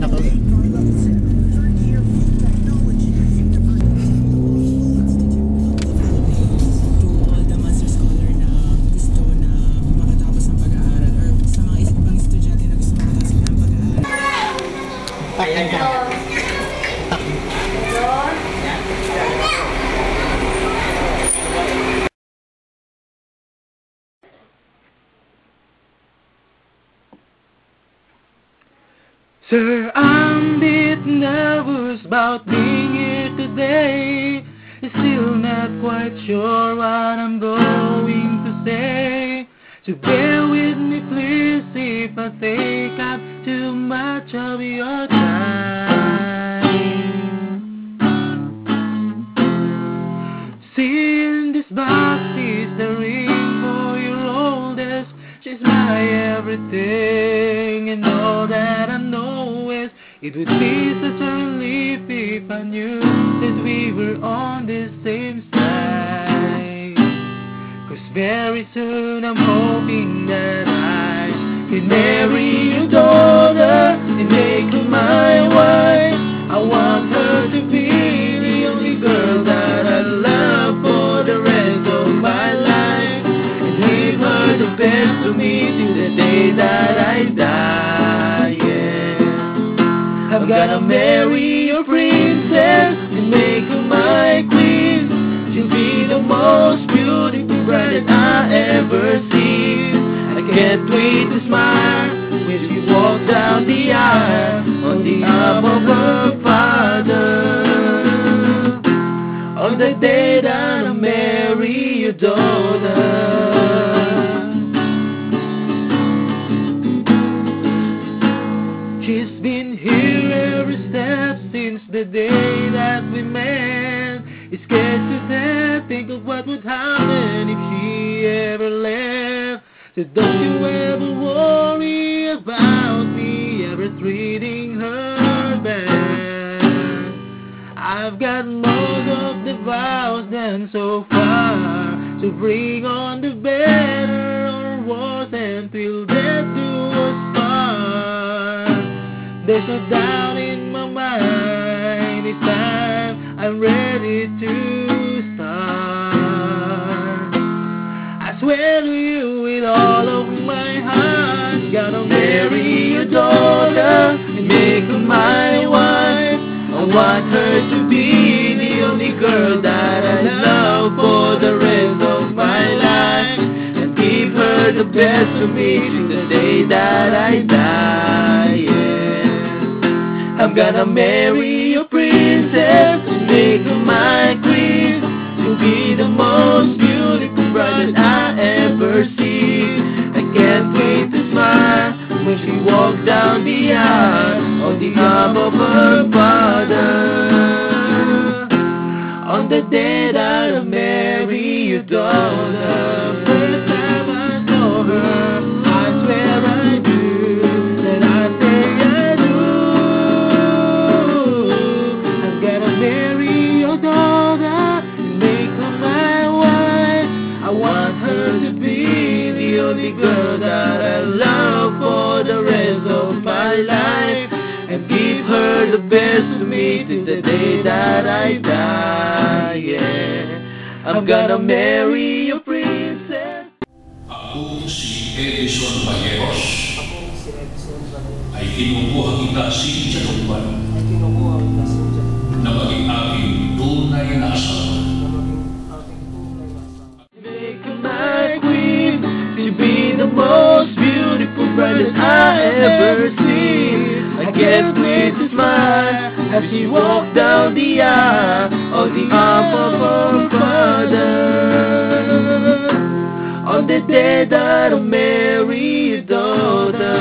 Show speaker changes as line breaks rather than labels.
Nako. Takpan ka. Sir, I'm a bit nervous about being here today. Still not quite sure what I'm going to say. So bear with me please if I take up too much of your time. Seeing this box is the ring for your oldest. She's my everything, and all that I know is it would be such a relief if I knew that we were on the same side. 'Cause very soon I'm hoping that I can marry your daughter and make her my wife. I want her to be the only girl that I love for the rest of my life, and give her the best of me till the day that I die. Yeah, I'm gonna marry your princess and make her my queen. She'll be the most beautiful bride that I ever seen. I can't wait to smile when she walks down the aisle on the arm of her father. On the day that I marry your daughter. She's been here every step since the day that we met. It's scared to death, think of what would happen if she ever left. So don't you ever worry about me ever treating her bad. I've got most of the vows done so far, so bring on the better or worse until death do us part. There's no doubt in my mind, it's time I'm ready to start. I swear to you with all of my heart, gonna marry your daughter and make her my wife. I want her to be the only girl that I love for the rest of my life, and give her the best of me till the day that I die. Yeah, I'm gonna marry your princess and make her my queen. She'll be the most beautiful bride that I ever see. I can't wait to smile when she walks down the aisle on the arm of her father. On the day that I marry your daughter. First time I saw her, I swear I do, that I say I do. I'm gonna marry your daughter and make her my wife. I want her to be the only girl that I love for the rest of my life, and give her the best of me till the day that I die. Yeah, I'm gonna marry your princess.
Ako si Edison Valleros ay kinukuha kita si Jalupan na maging aking tunay na asawa.
Make her my queen, to be the most beautiful bride that I ever seen. I can't wait to smile as she walks down the aisle on the arm of her father. On the day that I marry your daughter.